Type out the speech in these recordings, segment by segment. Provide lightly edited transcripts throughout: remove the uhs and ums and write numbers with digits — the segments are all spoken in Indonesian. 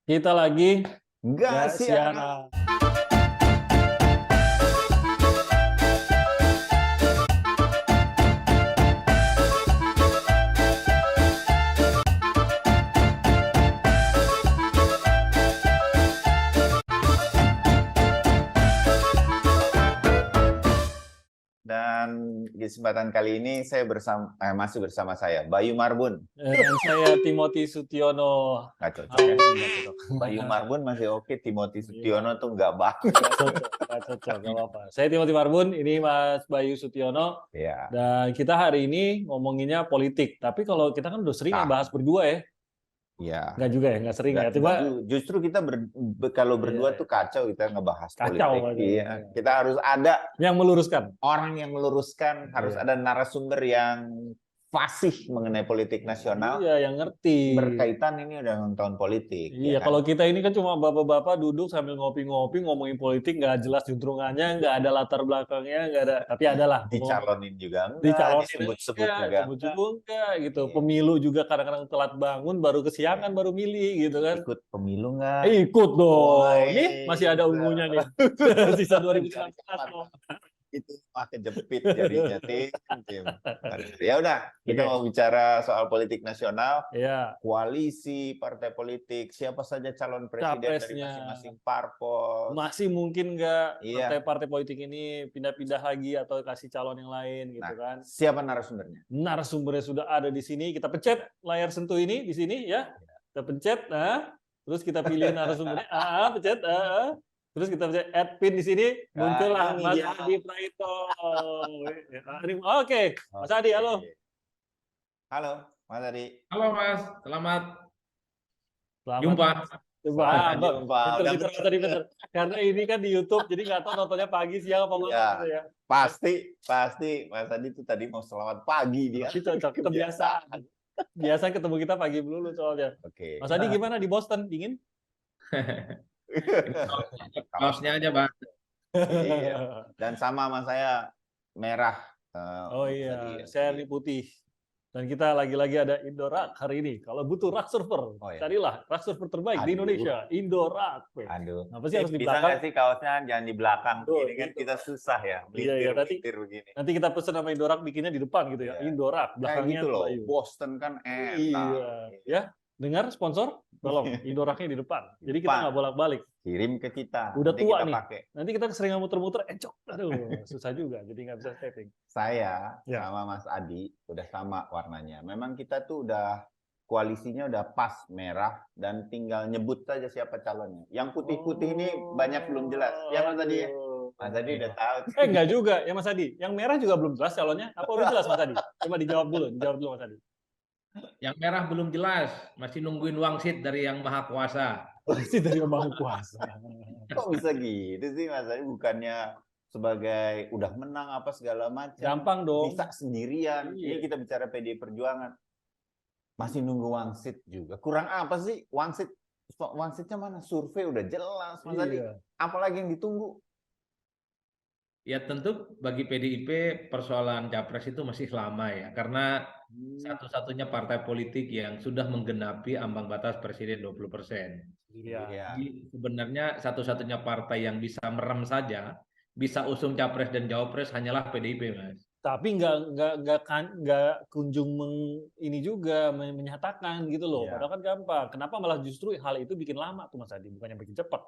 Kita lagi Nggak nggak siaran. siaran. Dan di kesempatan kali ini saya masih bersama saya, Bayu Marbun. Dan saya Timothy Sutiono. Nggak cocok ya? Nggak cocok. Bayu Marbun masih oke, Timothy Iya. Sutiono tuh nggak banget. Nggak cocok, nggak apa-apa. Saya Timothy Marbun, ini Mas Bayu Sutiono. Ya. Dan kita hari ini ngomonginnya politik. Tapi kalau kita kan udah sering ya bahas berdua ya. Ya. Nggak juga ya, nggak sering ya. Coba Justru kita kalau berdua Iya. tuh kacau kita ngebahas Kacau, politik. kacau. Iya. Kita harus ada yang meluruskan. orang yang meluruskan, harus Iya. ada narasumber yang fasih mengenai politik nasional. Iya, yang ngerti. Berkaitan ini udah tahun politik. Iya, ya kan? kalau kita ini kan cuma bapak-bapak duduk sambil ngopi-ngopi ngomongin politik, nggak jelas juntrungannya, nggak ada latar belakangnya, nggak ada. Tapi adalah Dicalonin juga enggak, dicalonin disebut-sebut enggak, juga sebut-sebut enggak gitu. Iya. Pemilu juga kadang-kadang telat bangun, baru kesiangan, baru milih gitu kan. Ikut pemilu nggak? Ikut dong. Woi, Nih masih ada ungunya nih. Sisa 2019 loh. Itu kejepit jadinya tim. Ya udah, kita mau bicara soal politik nasional, Iya. koalisi partai politik, siapa saja calon presiden dari Capresnya. masing-masing parpol. Masih mungkin nggak Iya. partai-partai politik ini pindah-pindah lagi atau kasih calon yang lain gitu kan. Siapa narasumbernya? Narasumbernya sudah ada di sini. Kita pencet layar sentuh ini di sini ya. Kita pencet, nah, terus kita pilih narasumbernya. Pencet. Terus kita pencet add pin di sini, muncullah ini Mas dia. Adi Praitno. Oke, Mas Adi, halo. Halo, Mas Adi. Halo Mas, selamat Selamat jumpa. Coba, Jumpa. pinter tadi pinter. Karena ini kan di YouTube, jadi nggak tahu nontonnya pagi, siang, apa malam Iya. gitu ya. Pasti Mas Adi itu tadi mau selamat pagi dia. Itu cocok, kebiasaan. Biasa ketemu kita pagi dulu soalnya. Oke. Mas Adi gimana di Boston? Dingin? Kaosnya aja Bang. Iya. Dan sama sama saya merah. Oh Mas iya, Adi. saya ini putih. Dan kita lagi-lagi ada Indorak hari ini. Kalau butuh rak server, iya. carilah rak server terbaik di Aduh. Indonesia, Indorak. Aduh. Kenapa sih harus di Bisa belakang? nggak sih kaosnya jangan di belakang? Tuh, Ini kan gitu. kita susah ya, Iya, melintir begini. Nanti kita pesen sama Indorak bikinnya di depan gitu ya. Iya. Indorak, Kayak belakangnya gitu loh. Bayu. Boston kan enak. Iya. Ya, dengar sponsor? Tolong, Indoraknya di depan. Jadi kita Depan. nggak bolak-balik. Kirim ke kita. Udah nanti tua kita nih. pakai. Nanti kita keseringan muter-muter, encok. Aduh, susah juga. Jadi nggak bisa setting. Saya Ya. sama Mas Adi udah sama warnanya. Memang kita tuh udah koalisinya udah pas merah dan tinggal nyebut saja siapa calonnya. Yang putih-putih ini banyak belum jelas. Ya Mas Adi ya? Mas Adi udah tahu. Enggak juga ya Mas Adi. Yang merah juga belum jelas calonnya. Apa udah jelas Mas Adi? Coba dijawab dulu Mas Adi. Yang merah belum jelas, masih nungguin wangsit dari Yang Maha Kuasa. Pasti dari Yang Maha Kuasa. Kok bisa gitu sih Mas Adi? Bukannya sebagai udah menang apa segala macam. Gampang dong. Bisa sendirian. Iya. Ini kita bicara PDI Perjuangan. Masih nunggu wangsit juga. Kurang apa sih wangsit? Wangsitnya mana? Survei udah jelas Mas Adi. Iya. Apalagi yang ditunggu? Ya tentu bagi PDIP persoalan Capres itu masih lama ya, karena satu-satunya partai politik yang sudah menggenapi ambang batas presiden 20%. Iya. Jadi sebenarnya satu-satunya partai yang bisa merem saja, bisa usung Capres dan Cawapres hanyalah PDIP, Mas. Tapi nggak kunjung ini juga menyatakan gitu loh. Iya. Padahal kan gampang. Kenapa malah justru hal itu bikin lama tuh Mas Adi, bukannya bikin cepat?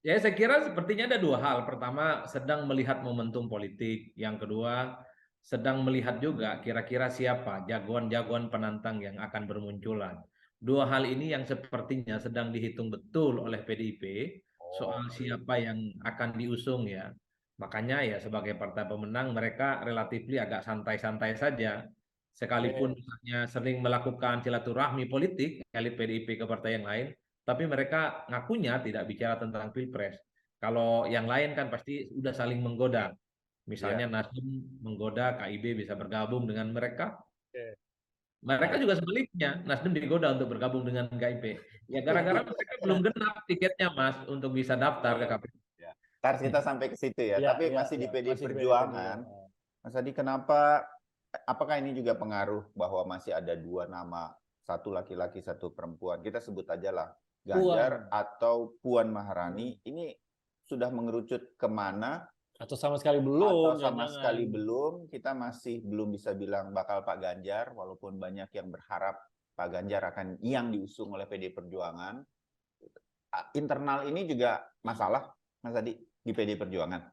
Ya, saya kira sepertinya ada dua hal. Pertama, sedang melihat momentum politik. Yang kedua, sedang melihat juga kira-kira siapa jagoan-jagoan penantang yang akan bermunculan. Dua hal ini yang sepertinya sedang dihitung betul oleh PDIP soal siapa yang akan diusung ya. Makanya ya sebagai partai pemenang mereka relatif agak santai-santai saja. Sekalipun misalnya sering melakukan silaturahmi politik elit PDIP ke partai yang lain, tapi mereka ngakunya tidak bicara tentang pilpres. Kalau yang lain kan pasti sudah saling menggoda. Misalnya Nasdem menggoda KIB bisa bergabung dengan mereka. Mereka juga sebaliknya, Nasdem digoda untuk bergabung dengan KIB. Ya gara-gara mereka belum genap tiketnya Mas untuk bisa daftar ke KPU. Ntar kita sampai ke situ ya. Tapi masih di PDI Perjuangan. Mas Adi, apakah ini juga pengaruh bahwa masih ada dua nama, satu laki-laki, satu perempuan? Kita sebut aja lah Ganjar atau Puan Maharani, ini sudah mengerucut kemana Atau sama sekali atau belum, sama jangan-jangan. sekali belum. Kita masih belum bisa bilang bakal Pak Ganjar, walaupun banyak yang berharap Pak Ganjar akan yang diusung oleh PD Perjuangan. Internal ini juga masalah, Mas Adi, di PD Perjuangan.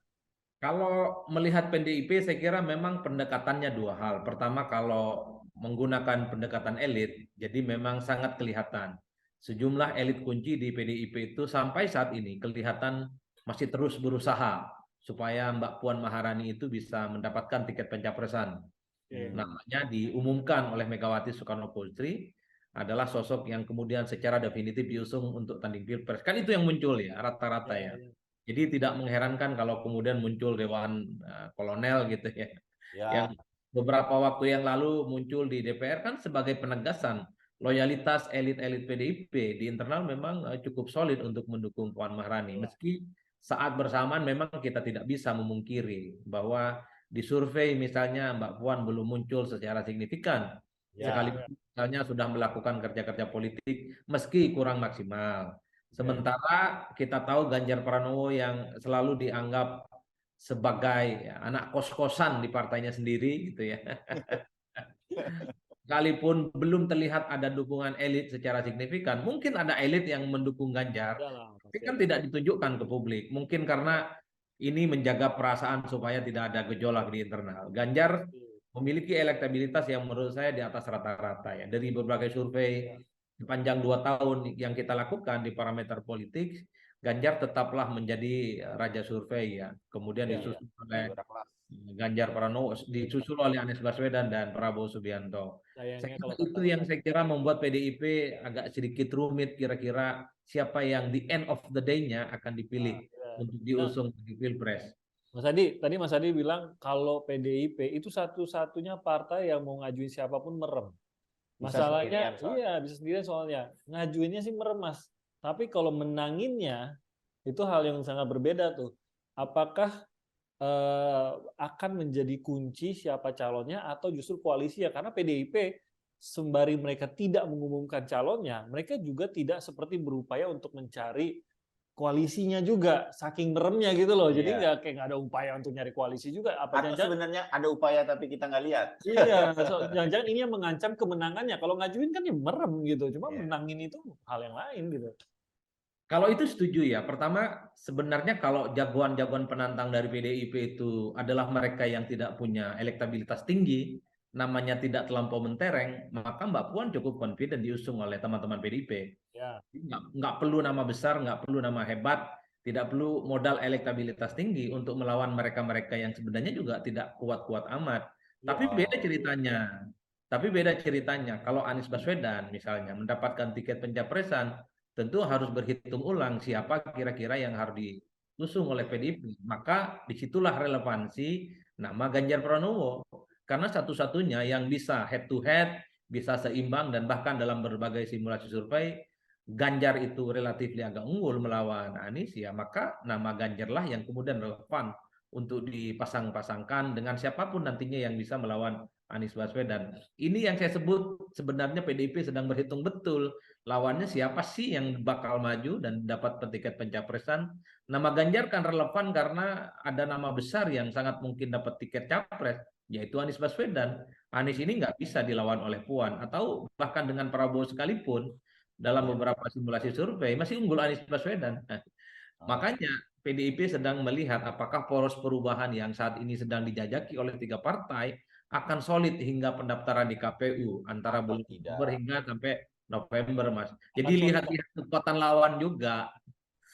Kalau melihat PDIP, saya kira memang pendekatannya dua hal. Pertama, kalau menggunakan pendekatan elit, jadi memang sangat kelihatan. Sejumlah elit kunci di PDIP itu sampai saat ini kelihatan masih terus berusaha supaya Mbak Puan Maharani itu bisa mendapatkan tiket pencapresan. Namanya diumumkan oleh Megawati Soekarno Putri adalah sosok yang kemudian secara definitif diusung untuk tanding pilpres. Kan itu yang muncul ya, rata-rata ya. Jadi tidak mengherankan kalau kemudian muncul Dewan Kolonel gitu ya. Ya, Yang beberapa waktu yang lalu muncul di DPR kan sebagai penegasan loyalitas elit-elit PDIP di internal memang cukup solid untuk mendukung Puan Maharani. Meski saat bersamaan memang kita tidak bisa memungkiri bahwa di survei misalnya Mbak Puan belum muncul secara signifikan. Sekalipun misalnya sudah melakukan kerja-kerja politik meski kurang maksimal. Sementara kita tahu Ganjar Pranowo yang selalu dianggap sebagai anak kos-kosan di partainya sendiri gitu ya. Sekalipun belum terlihat ada dukungan elit secara signifikan, mungkin ada elit yang mendukung Ganjar, tapi kan tidak ditunjukkan ke publik. Mungkin karena ini menjaga perasaan supaya tidak ada gejolak di internal. Ganjar memiliki elektabilitas yang menurut saya di atas rata-rata ya. Dari berbagai survei sepanjang 2 tahun yang kita lakukan di parameter politik, Ganjar tetaplah menjadi raja survei ya. Kemudian disusul oleh Ganjar Pranowo, disusul oleh Anies Baswedan dan Prabowo Subianto. Saya kira itu yang saya kira membuat PDIP agak sedikit rumit kira-kira siapa yang di end of the day-nya akan dipilih untuk diusung di Pilpres. Mas Adi, tadi Mas Adi bilang kalau PDIP itu satu-satunya partai yang mau ngajuin siapapun merem. Masalahnya, iya bisa sendirian soalnya. Ngajuinnya sih merem, Mas. Tapi kalau menanginnya, itu hal yang sangat berbeda tuh. Apakah akan menjadi kunci siapa calonnya atau justru koalisi ya? Karena PDIP sembari mereka tidak mengumumkan calonnya, mereka juga tidak seperti berupaya untuk mencari koalisinya juga, saking meremnya gitu loh. Jadi nggak ada upaya untuk nyari koalisi juga. Atau sebenarnya ada upaya tapi kita nggak lihat. Iya, jangan-jangan ini yang mengancam kemenangannya. Kalau ngajuin kan ya merem gitu, cuma menangin itu hal yang lain gitu. Kalau itu setuju ya. Pertama, sebenarnya kalau jagoan-jagoan penantang dari PDIP itu adalah mereka yang tidak punya elektabilitas tinggi, namanya tidak terlampau mentereng, maka Mbak Puan cukup confident diusung oleh teman-teman PDIP. Nggak perlu nama besar, nggak perlu nama hebat, tidak perlu modal elektabilitas tinggi untuk melawan mereka-mereka yang sebenarnya juga tidak kuat-kuat amat. Tapi beda ceritanya. Kalau Anies Baswedan misalnya mendapatkan tiket pencapresan, tentu harus berhitung ulang siapa kira-kira yang harus diusung oleh PDIP. Maka disitulah relevansi nama Ganjar Pranowo. Karena satu-satunya yang bisa head to head, bisa seimbang, dan bahkan dalam berbagai simulasi survei, Ganjar itu relatif agak unggul melawan Anies, ya maka nama Ganjar lah yang kemudian relevan untuk dipasang-pasangkan dengan siapapun nantinya yang bisa melawan Anies Baswedan. Ini yang saya sebut sebenarnya PDIP sedang berhitung betul lawannya siapa sih yang bakal maju dan dapat tiket pencapresan. Nama Ganjar kan relevan karena ada nama besar yang sangat mungkin dapat tiket capres, yaitu Anies Baswedan. Anies ini nggak bisa dilawan oleh Puan, atau bahkan dengan Prabowo sekalipun dalam beberapa simulasi survei masih unggul Anies Baswedan. Makanya PDIP sedang melihat apakah poros perubahan yang saat ini sedang dijajaki oleh 3 partai akan solid hingga pendaftaran di KPU antara bulan Oktober hingga sampai November, Mas. Jadi lihat-lihat kekuatan lawan juga.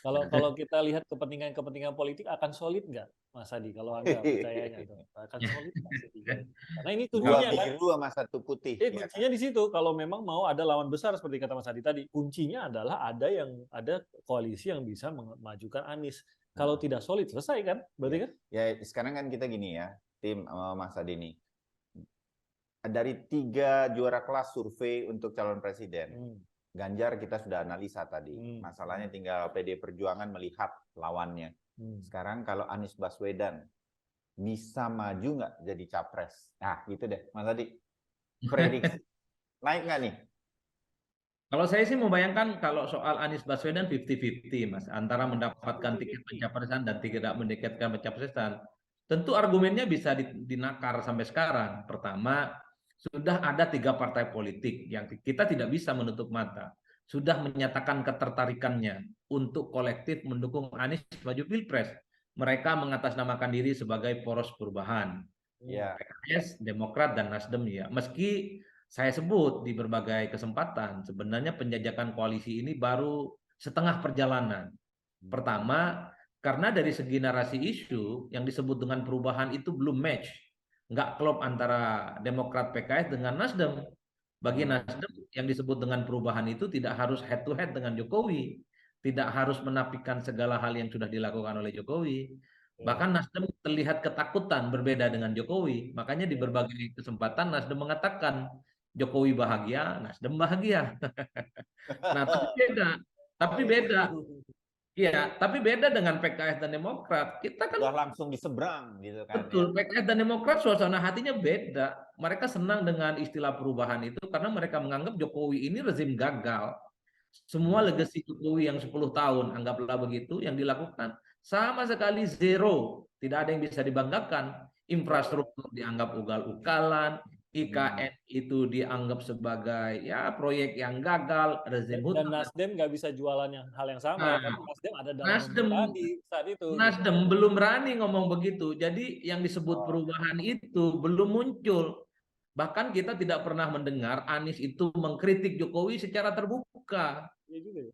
Kalau kita lihat kepentingan politik akan solid nggak, Mas Adi? Kalau Anda percayanya tuh akan solid nggak? Karena ini tujuannya kan. Biru sama satu putih. Kuncinya di situ. Kalau memang mau ada lawan besar seperti kata Mas Adi tadi, kuncinya adalah ada koalisi yang bisa memajukan Anies. Kalau tidak solid selesai kan, berarti kan? Ya sekarang kan kita gini ya, tim Mas Adi nih. Dari 3 juara kelas survei untuk calon presiden, Ganjar kita sudah analisa tadi. Masalahnya tinggal PD Perjuangan melihat lawannya. Sekarang kalau Anies Baswedan bisa maju nggak jadi capres? Nah gitu deh, Mas Adi. Prediksi naik nggak nih? Kalau saya sih membayangkan kalau soal Anies Baswedan 50-50 Mas, antara mendapatkan tiket 50-50. pencapresan dan tidak mendapatkan pencapresan. Tentu argumennya bisa dinakar sampai sekarang. Pertama, sudah ada 3 partai politik yang kita tidak bisa menutup mata. Sudah menyatakan ketertarikannya untuk kolektif mendukung Anies maju Pilpres. Mereka mengatasnamakan diri sebagai poros perubahan. Ya. PKS, Demokrat, dan Nasdem ya. Meski saya sebut di berbagai kesempatan, sebenarnya penjajakan koalisi ini baru setengah perjalanan. Pertama, karena dari segi narasi isu yang disebut dengan perubahan itu belum match. Nggak klop antara Demokrat PKS dengan Nasdem. Bagi Nasdem yang disebut dengan perubahan itu tidak harus head to head dengan Jokowi. Tidak harus menafikan segala hal yang sudah dilakukan oleh Jokowi. Bahkan Nasdem terlihat ketakutan berbeda dengan Jokowi. Makanya di berbagai kesempatan Nasdem mengatakan Jokowi bahagia, Nasdem bahagia. Nah, tapi beda. Iya, tapi beda dengan PKS dan Demokrat. Kita kan Udah langsung diseberang gitu kan betul, ya. PKS dan Demokrat suasana hatinya beda. Mereka senang dengan istilah perubahan itu karena mereka menganggap Jokowi ini rezim gagal. Semua legasi Jokowi yang 10 tahun, anggaplah begitu, yang dilakukan sama sekali zero. Tidak ada yang bisa dibanggakan. Infrastruktur dianggap ugal-ugalan, IKN itu dianggap sebagai ya proyek yang gagal, rezim Dan hutang. Nasdem nggak bisa jualan hal yang sama ya, Nah, karena Nasdem ada dalam Nasdem pemerintahan di saat itu. Gitu. Nasdem belum berani ngomong begitu. Jadi yang disebut perubahan itu belum muncul. Bahkan kita tidak pernah mendengar Anies itu mengkritik Jokowi secara terbuka. Iya juga ya.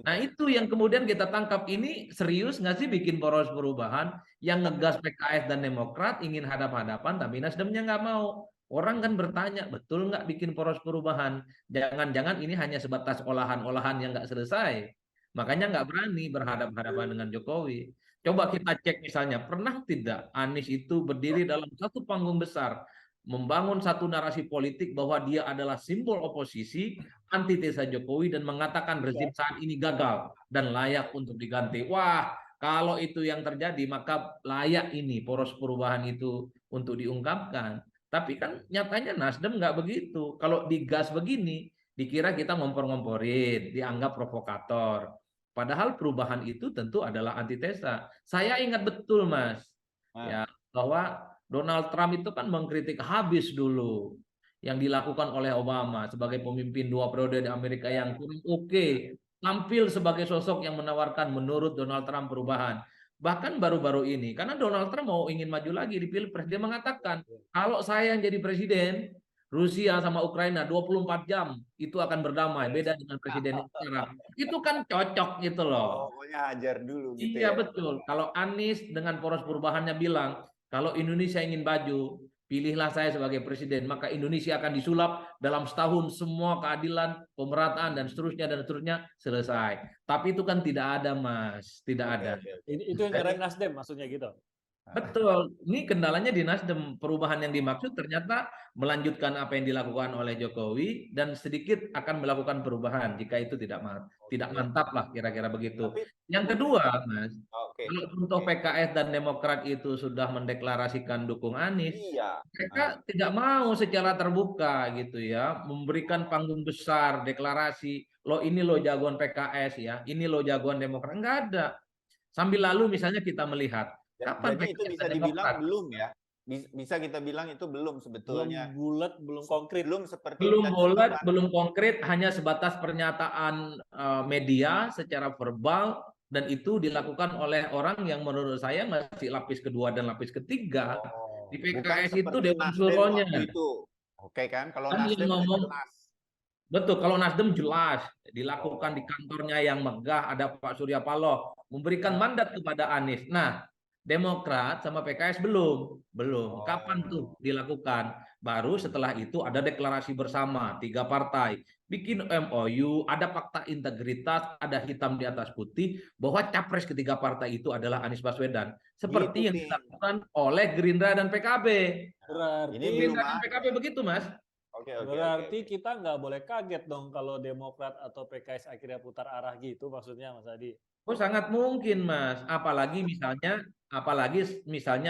Nah itu yang kemudian kita tangkap, ini serius nggak sih bikin poros perubahan yang ngegas PKS dan Demokrat ingin hadap-hadapan tapi Nasdemnya nggak mau. Orang kan bertanya, betul nggak bikin poros perubahan? Jangan-jangan ini hanya sebatas olahan-olahan yang nggak selesai. Makanya nggak berani berhadapan-hadapan dengan Jokowi. Coba kita cek misalnya, pernah tidak Anies itu berdiri dalam satu panggung besar, membangun satu narasi politik bahwa dia adalah simbol oposisi, antitesa Jokowi, dan mengatakan rezim saat ini gagal dan layak untuk diganti. Wah, kalau itu yang terjadi, maka layak ini poros perubahan itu untuk diungkapkan. Tapi kan nyatanya Nasdem nggak begitu. Kalau digas begini, dikira kita ngompor-ngomporin, dianggap provokator. Padahal perubahan itu tentu adalah antitesa. Saya ingat betul, Mas, ya, bahwa Donald Trump itu kan mengkritik habis dulu yang dilakukan oleh Obama sebagai pemimpin 2 periode di Amerika yang kurang oke. Tampil sebagai sosok yang menawarkan menurut Donald Trump perubahan. Bahkan baru-baru ini, karena Donald Trump mau ingin maju lagi di Pilpres, dia mengatakan, kalau saya yang jadi presiden, Rusia sama Ukraina 24 jam itu akan berdamai, beda dengan presiden sekarang. Itu kan cocok gitu loh. Pokoknya hajar dulu gitu Iya ya. betul. Kalau Anies dengan poros perubahannya bilang, kalau Indonesia ingin maju, pilihlah saya sebagai presiden, maka Indonesia akan disulap dalam setahun, semua keadilan, pemerataan, dan seterusnya selesai. Tapi itu kan tidak ada, Mas. Tidak ada. Itu yang keren Nasdem maksudnya gitu. Betul, ini kendalanya di Nasdem. Perubahan yang dimaksud ternyata melanjutkan apa yang dilakukan oleh Jokowi dan sedikit akan melakukan perubahan jika itu tidak mantap lah kira-kira begitu. Yang kedua, Mas, kalau untuk PKS dan Demokrat itu sudah mendeklarasikan dukung Anies, mereka tidak mau secara terbuka gitu ya, memberikan panggung besar deklarasi, lo ini lo jagoan PKS ya, ini lo jagoan Demokrat, enggak ada. Sambil lalu misalnya kita melihat kapan jadi itu bisa dibilang belum ya? Bisa kita bilang itu belum sebetulnya. Belum bulat, belum konkret. Belum seperti belum bulat, belum konkret, hanya sebatas pernyataan media secara verbal, dan itu dilakukan oleh orang yang menurut saya masih lapis kedua dan lapis ketiga. Di PKS itu Dewan Suronya. Oke kan? Kalau kan Nasdem ngomong, jelas. Betul, kalau Nasdem jelas dilakukan di kantornya yang megah, ada Pak Surya Paloh memberikan mandat kepada Anies. Nah, Demokrat sama PKS belum. Kapan tuh dilakukan? Baru setelah itu ada deklarasi bersama 3 partai, bikin MOU, ada fakta integritas, ada hitam di atas putih bahwa capres ketiga partai itu adalah Anies Baswedan, seperti yang dilakukan oleh Gerindra dan PKB. Berarti Gerindra dan PKB begitu, Mas. Berarti kita nggak boleh kaget dong kalau Demokrat atau PKS akhirnya putar arah gitu, maksudnya Mas Adi? Oh, sangat mungkin, Mas. Apalagi misalnya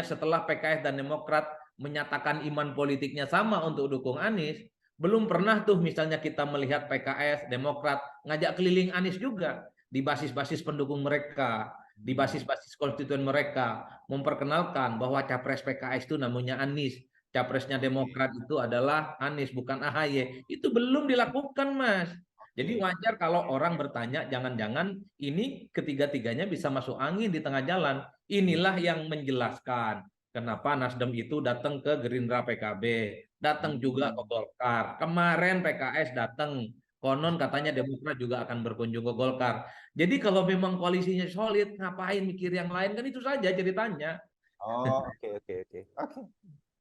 setelah PKS dan Demokrat menyatakan iman politiknya sama untuk dukung Anies, Belum pernah tuh misalnya kita melihat PKS, Demokrat ngajak keliling Anies juga di basis-basis pendukung mereka, di basis-basis konstituen mereka, memperkenalkan bahwa capres PKS itu namanya Anies, capresnya Demokrat itu adalah Anies bukan AHY. Itu belum dilakukan, Mas. Jadi wajar kalau orang bertanya, jangan-jangan ini ketiga-tiganya bisa masuk angin di tengah jalan. Inilah yang menjelaskan kenapa Nasdem itu datang ke Gerindra PKB, datang juga ke Golkar. Kemarin PKS datang, konon katanya Demokrat juga akan berkunjung ke Golkar. Jadi kalau memang koalisinya solid, ngapain mikir yang lain, kan itu saja ceritanya. Oh, oke.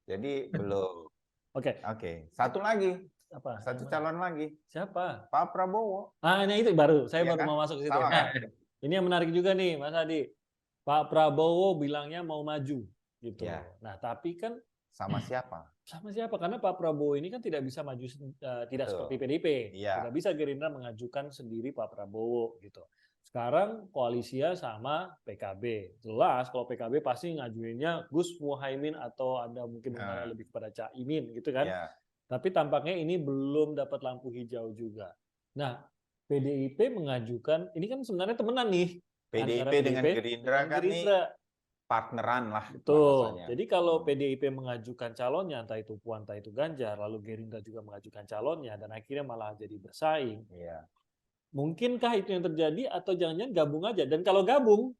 Jadi belum. Oke. Oke. Satu lagi. Apa? Satu calon lagi. Siapa? Pak Prabowo. Nah, ini itu baru. Saya Iya baru kan? mau masuk ke situ. Sama kan? Ini yang menarik juga nih, Mas Adi. Pak Prabowo bilangnya mau maju gitu. Ya. Nah, tapi kan Sama siapa? sama siapa? Karena Pak Prabowo ini kan tidak bisa maju tidak Betul. seperti PDIP. Iya. Tidak bisa Gerindra mengajukan sendiri Pak Prabowo gitu. Sekarang koalisinya sama PKB. Jelas kalau PKB pasti ngajuinnya Gus Muhaimin atau ada mungkin lebih kepada Caimin gitu kan. Ya. Tapi tampaknya ini belum dapat lampu hijau juga. Nah, PDIP mengajukan, ini kan sebenarnya temenan nih. PDIP dengan Gerindra kan nih partneran lah. Betul. Jadi kalau PDIP mengajukan calonnya, entah itu Puan, entah itu Ganjar, lalu Gerindra juga mengajukan calonnya, dan akhirnya malah jadi bersaing. Iya. Mungkinkah itu yang terjadi, atau jangan-jangan gabung aja? Dan kalau gabung,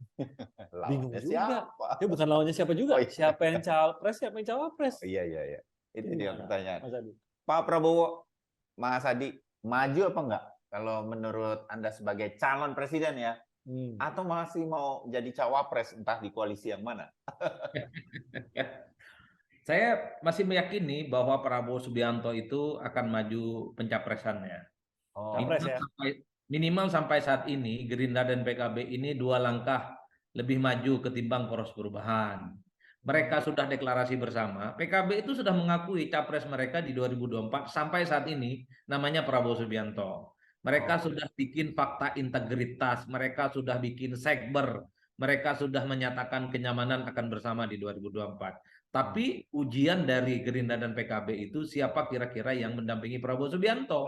bingung juga. Ya bukan lawannya siapa juga. Siapa yang capres, siapa yang cawapres. Iya. Itu dia pertanyaan. Mas Adi. Pak Prabowo, Mas Adi, maju apa enggak? Kalau menurut Anda sebagai calon presiden ya, atau masih mau jadi cawapres entah di koalisi yang mana? Saya masih meyakini bahwa Prabowo Subianto itu akan maju pencapresannya. Minimal sampai saat ini Gerindra dan PKB ini 2 langkah lebih maju ketimbang Poros Perubahan. Mereka sudah deklarasi bersama. PKB itu sudah mengakui capres mereka di 2024 sampai saat ini namanya Prabowo Subianto. Mereka sudah bikin fakta integritas, mereka sudah bikin sekber, mereka sudah menyatakan kenyamanan akan bersama di 2024. Tapi ujian dari Gerindra dan PKB itu siapa kira-kira yang mendampingi Prabowo Subianto?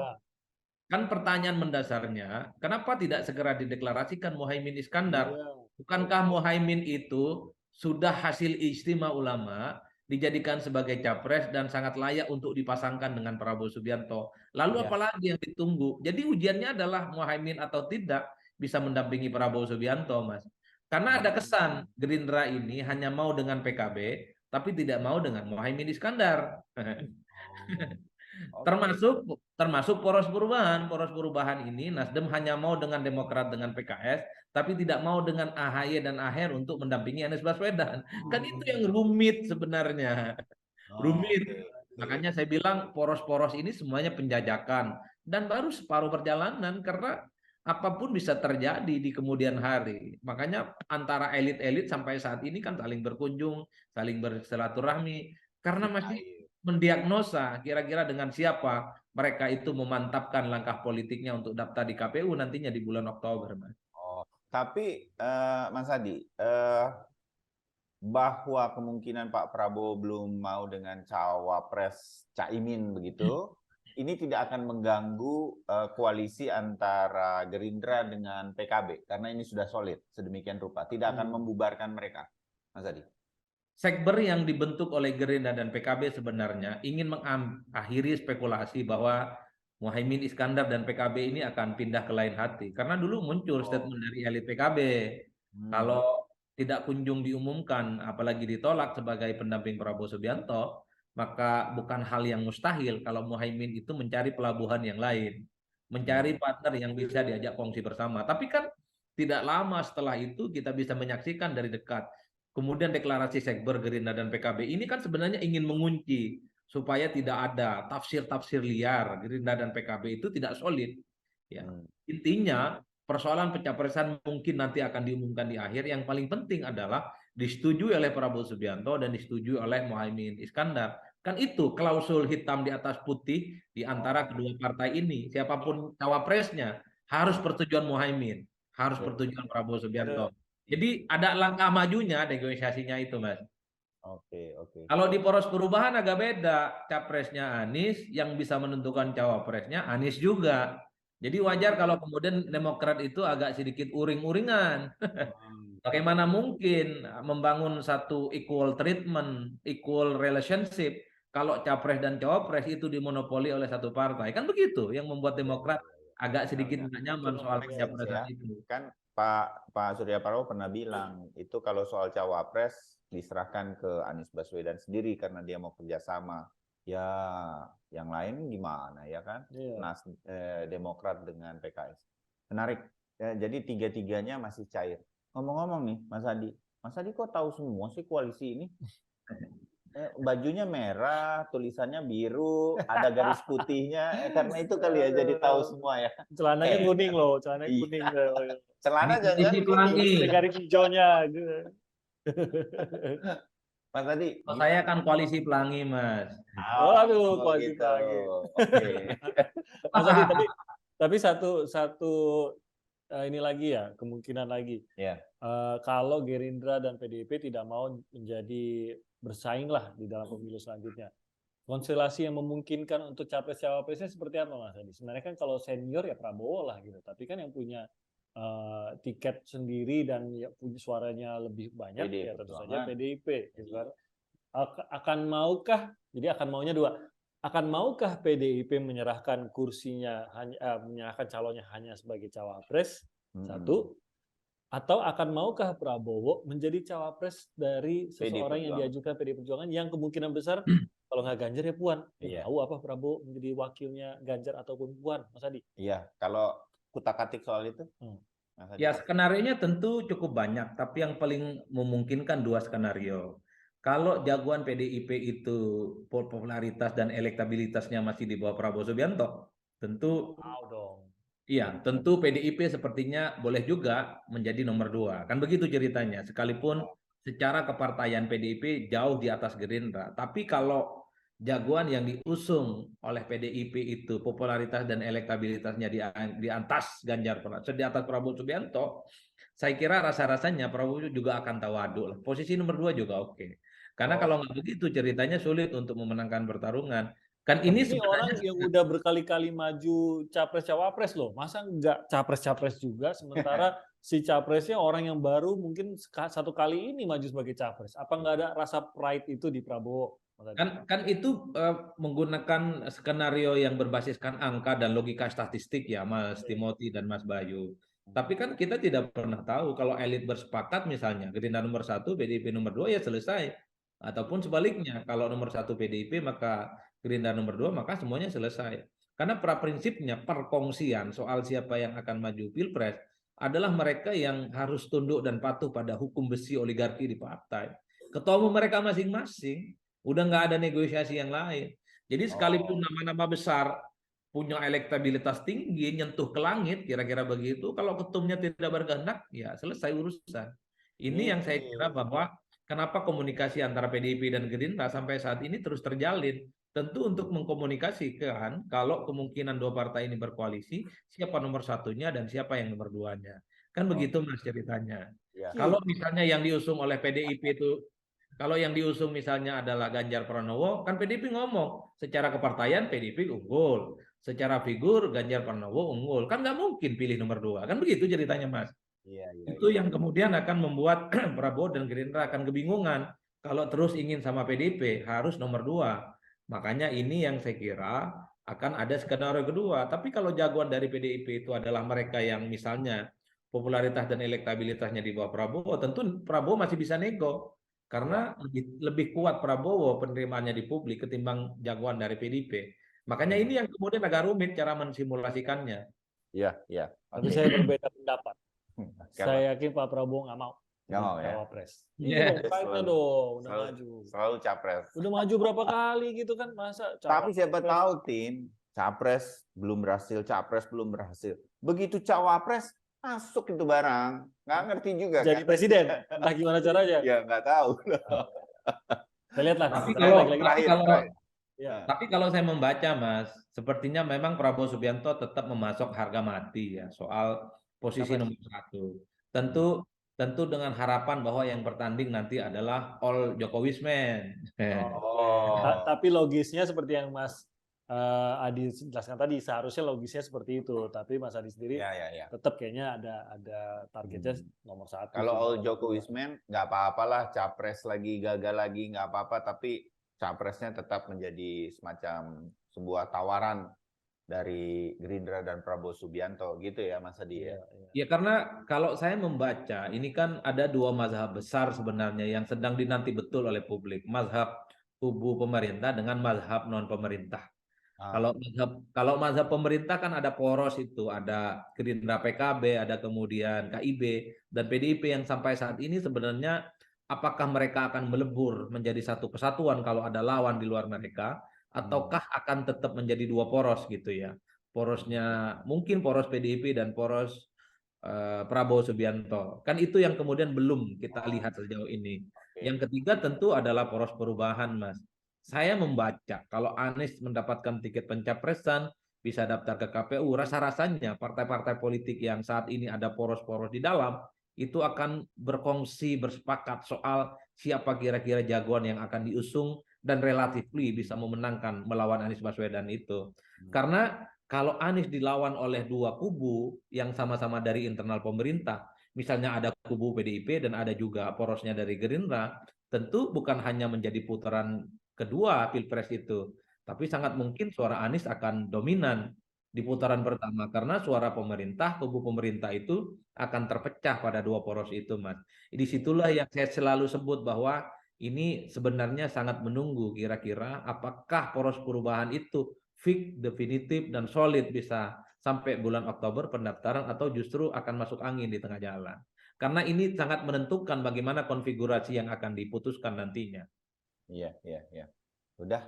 Kan pertanyaan mendasarnya, kenapa tidak segera dideklarasikan Muhaimin Iskandar? Bukankah Muhaimin itu sudah hasil ijtima ulama, dijadikan sebagai capres dan sangat layak untuk dipasangkan dengan Prabowo Subianto? Lalu apalagi yang ditunggu? Jadi ujiannya adalah Muhaimin atau tidak bisa mendampingi Prabowo Subianto, Mas. Karena ada kesan Gerindra ini hanya mau dengan PKB, tapi tidak mau dengan Muhaimin Iskandar. Termasuk poros perubahan ini Nasdem hanya mau dengan Demokrat dengan PKS, tapi tidak mau dengan AHY dan AHR untuk mendampingi Anies Baswedan. Kan itu yang rumit sebenarnya. Rumit. Makanya saya bilang poros-poros ini semuanya penjajakan dan baru separuh perjalanan, karena apapun bisa terjadi di kemudian hari. Makanya antara elit-elit sampai saat ini kan saling berkunjung, saling bersilaturahmi, karena masih mendiagnosa kira-kira dengan siapa mereka itu memantapkan langkah politiknya untuk daftar di KPU nantinya di bulan Oktober, Mas. Tapi Mas Adi, bahwa kemungkinan Pak Prabowo belum mau dengan cawapres Caimin begitu, ini tidak akan mengganggu koalisi antara Gerindra dengan PKB karena ini sudah solid sedemikian rupa, tidak akan membubarkan mereka, Mas Adi. Sekber yang dibentuk oleh Gerindra dan PKB sebenarnya ingin mengakhiri spekulasi bahwa Muhaimin Iskandar dan PKB ini akan pindah ke lain hati. Karena dulu muncul statement dari elit PKB, kalau tidak kunjung diumumkan, apalagi ditolak sebagai pendamping Prabowo Subianto, maka bukan hal yang mustahil kalau Muhaimin itu mencari pelabuhan yang lain, mencari partner yang bisa diajak kongsi bersama. Tapi kan tidak lama setelah itu kita bisa menyaksikan dari dekat. Kemudian deklarasi Sekber Gerindra dan PKB ini kan sebenarnya ingin mengunci supaya tidak ada tafsir-tafsir liar Gerindra dan PKB itu tidak solid. Ya. Intinya persoalan pencapresan mungkin nanti akan diumumkan di akhir. Yang paling penting adalah disetujui oleh Prabowo Subianto dan disetujui oleh Muhaimin Iskandar. Kan itu klausul hitam di atas putih di antara kedua partai ini. Siapapun cawapresnya harus persetujuan Muhaimin, harus persetujuan Prabowo Subianto. Jadi ada langkah majunya negosiasinya itu, Mas. Oke. Kalau di poros perubahan agak beda, capresnya Anies, yang bisa menentukan cawapresnya Anies juga. Jadi wajar kalau kemudian Demokrat itu agak sedikit uring-uringan. Bagaimana mungkin membangun satu equal treatment, equal relationship kalau capres dan cawapres itu dimonopoli oleh satu partai? Kan begitu yang membuat Demokrat agak sedikit Benar. tidak Itu nyaman soal make sense pencapresan ya. itu. Kan Pak Surya Paloh pernah bilang itu kalau soal cawapres diserahkan ke Anies Baswedan sendiri karena dia mau kerjasama. Ya, yang lain gimana ya kan? Iya. Demokrat dengan PKS. Menarik. Ya, jadi tiga-tiganya masih cair. Ngomong-ngomong nih, Mas Adi kok tahu semua sih koalisi ini? Bajunya merah, tulisannya biru, ada garis putihnya, karena itu kali ya jadi tahu semua ya. Celananya kuning loh, celananya Iya. kuning. Celana Ini jangan-jangan koalisi kuning. pelangi. Ada garis hijaunya. Gitu. Mas Adi, Kalau saya kan koalisi pelangi, Mas. Waduh, koalisi gitu. pelangi. Oke. Mas Adi, tapi satu ini lagi ya, kemungkinan lagi. Ya. Kalau Gerindra dan PDIP tidak mau menjadi bersaing lah di dalam pemilu selanjutnya. Konstelasi yang memungkinkan untuk capres-cawapresnya seperti apa, Mas Adi? Sebenarnya kan kalau senior ya Prabowo lah gitu, tapi kan yang punya tiket sendiri dan ya punya suaranya lebih banyak PDI ya tentu Perjuangan. saja PDIP gitu kan. Akan maukah, jadi akan maunya dua, akan maukah PDIP menyerahkan kursinya menyerahkan calonnya hanya sebagai cawapres satu, atau akan maukah Prabowo menjadi cawapres dari seseorang yang diajukan PDI Perjuangan yang kemungkinan besar kalau nggak Ganjar ya Puan. Tahu apa Prabowo menjadi wakilnya Ganjar ataupun Puan, Mas Adi? Iya, kalau kutak-katik soal itu. Mas Adi. Ya, skenarionya tentu cukup banyak, tapi yang paling memungkinkan dua skenario. Kalau jagoan PDIP itu popularitas dan elektabilitasnya masih di bawah Prabowo Subianto, tentu iya, tentu PDIP sepertinya boleh juga menjadi nomor 2. Kan begitu ceritanya. Sekalipun secara kepartaian PDIP jauh di atas Gerindra. Tapi kalau jagoan yang diusung oleh PDIP itu popularitas dan elektabilitasnya di atas Ganjar Pranowo, di atas Prabowo Subianto, saya kira rasa-rasanya Prabowo juga akan tawaduk lah. Posisi nomor 2 juga oke. Karena kalau nggak begitu ceritanya sulit untuk memenangkan pertarungan. Kan ini orang yang udah berkali-kali maju capres-cawapres loh. Masa nggak capres-capres juga sementara si capresnya orang yang baru mungkin satu kali ini maju sebagai capres. Apa nggak ada rasa pride itu di Prabowo? Kan itu menggunakan skenario yang berbasiskan angka dan logika statistik ya, Mas Timothy dan Mas Bayu. Tapi kan kita tidak pernah tahu kalau elit bersepakat misalnya Gerindra nomor 1, PDIP nomor 2 ya selesai. Ataupun sebaliknya, kalau nomor 1 PDIP maka Gerindra nomor 2 maka semuanya selesai. Karena prinsipnya perkongsian soal siapa yang akan maju Pilpres adalah mereka yang harus tunduk dan patuh pada hukum besi oligarki di partai. Ketua umum mereka masing-masing. Udah nggak ada negosiasi yang lain. Jadi sekalipun nama-nama besar punya elektabilitas tinggi, nyentuh ke langit, kira-kira begitu. Kalau ketumnya tidak berkehendak, ya selesai urusan. Ini yang saya kira bahwa kenapa komunikasi antara PDIP dan Gerindra sampai saat ini terus terjalin. Tentu untuk mengkomunikasikan kalau kemungkinan dua partai ini berkoalisi, siapa nomor satunya dan siapa yang nomor duanya. Kan begitu Mas ceritanya. Kalau misalnya yang diusung oleh PDIP itu kalau yang diusung misalnya adalah Ganjar Pranowo, kan PDIP ngomong secara kepartaian PDIP unggul, secara figur Ganjar Pranowo unggul, kan nggak mungkin pilih nomor 2, kan begitu ceritanya Mas. Itu yang kemudian akan membuat Prabowo dan Gerindra akan kebingungan kalau terus ingin sama PDIP harus nomor 2. Makanya ini yang saya kira akan ada skenario kedua. Tapi kalau jagoan dari PDIP itu adalah mereka yang misalnya popularitas dan elektabilitasnya di bawah Prabowo, tentu Prabowo masih bisa nego. Karena lebih kuat Prabowo penerimaannya di publik ketimbang jagoan dari PDIP. Makanya ini yang kemudian agak rumit cara mensimulasikannya. Iya. Tapi saya berbeda pendapat. Saya yakin Pak Prabowo nggak mau. Nggak mau ya? Cawapres. Iya, pride-nya dong, udah maju. Selalu capres. Udah maju berapa kali gitu kan, masa Tapi siapa tahu Tim, capres belum berhasil. Begitu cawapres masuk itu barang, nggak ngerti juga. Jadi kan? Presiden, entah gimana caranya. Ya nggak tahu. Saya lihatlah. Tapi kalau saya membaca Mas, sepertinya memang Prabowo Subianto tetap memasok harga mati ya soal posisi nomor 1. Tentu tentu dengan harapan bahwa yang bertanding nanti adalah all Jokowismen. Tapi logisnya seperti yang Mas Adi jelaskan tadi, seharusnya logisnya seperti itu. Tapi Mas Adi sendiri tetap kayaknya ada targetnya nomor 1. Kalau all Jokowismen nggak apa-apalah, capres lagi gagal lagi nggak apa-apa, tapi capresnya tetap menjadi semacam sebuah tawaran dari Gerindra dan Prabowo Subianto gitu ya Mas Adi ya. Ya karena kalau saya membaca ini kan ada dua mazhab besar sebenarnya yang sedang dinanti betul oleh publik, mazhab kubu pemerintah dengan mazhab non pemerintah. Kalau mazhab pemerintah kan ada poros itu, ada Gerindra PKB, ada kemudian KIB dan PDIP yang sampai saat ini sebenarnya apakah mereka akan melebur menjadi satu kesatuan kalau ada lawan di luar mereka, ataukah akan tetap menjadi dua poros gitu ya. Porosnya mungkin poros PDIP dan poros Prabowo Subianto. Kan itu yang kemudian belum kita lihat sejauh ini. Yang ketiga tentu adalah poros perubahan, Mas. Saya membaca kalau Anies mendapatkan tiket pencapresan, bisa daftar ke KPU, rasa-rasanya partai-partai politik yang saat ini ada poros-poros di dalam, itu akan berkongsi, bersepakat soal siapa kira-kira jagoan yang akan diusung dan relatif bisa memenangkan melawan Anies Baswedan itu. Karena kalau Anies dilawan oleh dua kubu yang sama-sama dari internal pemerintah, misalnya ada kubu PDIP dan ada juga porosnya dari Gerindra, tentu bukan hanya menjadi putaran kedua Pilpres itu, tapi sangat mungkin suara Anies akan dominan di putaran pertama karena suara pemerintah, kubu pemerintah itu akan terpecah pada dua poros itu, Mas. Disitulah yang saya selalu sebut bahwa ini sebenarnya sangat menunggu kira-kira apakah poros perubahan itu fix, definitif, dan solid bisa sampai bulan Oktober pendaftaran atau justru akan masuk angin di tengah jalan. Karena ini sangat menentukan bagaimana konfigurasi yang akan diputuskan nantinya. Iya. Udah.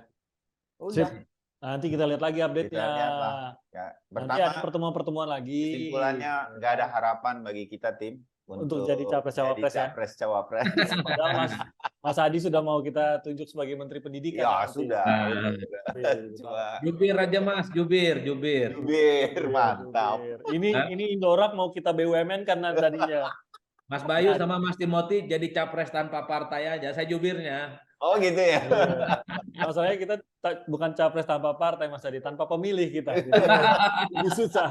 Sip. Nanti kita lihat lagi update-nya. Kita lihat lah. Ya, nanti ada pertemuan-pertemuan lagi. Kesimpulannya nggak ada harapan bagi kita tim untuk jadi capres-cawapres ya. Capres-cawapres. Padahal Mas Adi sudah mau kita tunjuk sebagai Menteri Pendidikan. Ya sudah. Jubir aja Mas, jubir. Jubir, mantap. Ini Indorak mau kita BUMN karena tadinya. Mas Bayu sama Mas Timothy jadi capres tanpa partai aja, saya jubirnya. Oh gitu ya. Masalahnya kita bukan capres tanpa partai, Mas Adi, tanpa pemilih kita. Lebih susah.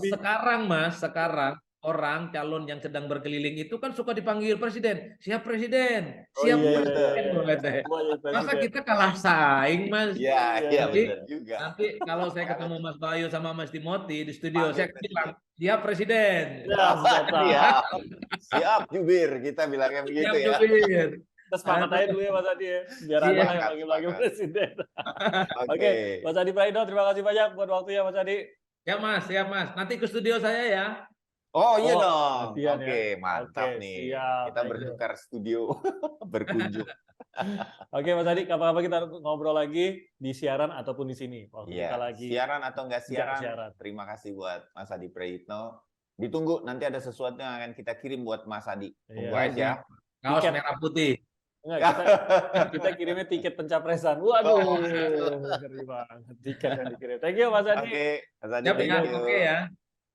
Sekarang orang calon yang sedang berkeliling itu kan suka dipanggil presiden, siap presiden, siap presiden. Masa kita kalah saing, Mas? Iya benar juga. Nanti kalau saya ketemu Mas Bayu sama Mas Timothy di studio, saya bilang siap presiden. Siap jubir, kita bilangnya begitu ya. Jubir. Kita sepakat aja dulu ya Mas Adi ya, biar ada yang panggil-panggil presiden. Oke, Mas Adi Praitno, terima kasih banyak buat waktunya Mas Adi. Ya Mas. Nanti ke studio saya ya. Oh iya dong. Oke, mantap nih. Siap, kita bertukar studio, berkunjung. Oke Mas Adi, kapan-kapan kita ngobrol lagi di siaran ataupun di sini. Kita lagi siaran atau enggak siaran. Terima kasih buat Mas Adi Praitno. Ditunggu, nanti ada sesuatu yang akan kita kirim buat Mas Adi. Tunggu aja. Kaos merah putih. Enggak, kita kirimnya tiket pencapresan. Waduh, ngeri banget tiket yang dikirim. Thank you Mas Adi. Oke, Mas Adi. Oke ya.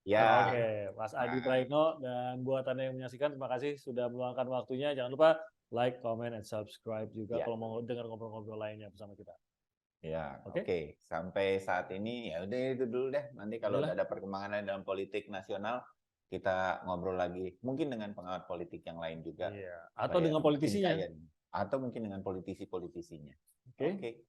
Ya. Oke, Mas Adi Praitno dan buat Anda yang menyaksikan, terima kasih sudah meluangkan waktunya. Jangan lupa like, comment, and subscribe juga kalau mau dengar ngobrol-ngobrol lainnya bersama kita. Ya, oke. Sampai saat ini ya udah itu dulu deh. Nanti kalau udah ada perkembangan lain dalam politik nasional, kita ngobrol lagi. Mungkin dengan pengawat politik yang lain juga. Iya. Atau dengan politisinya. Atau mungkin dengan politisi-politisinya. Oke.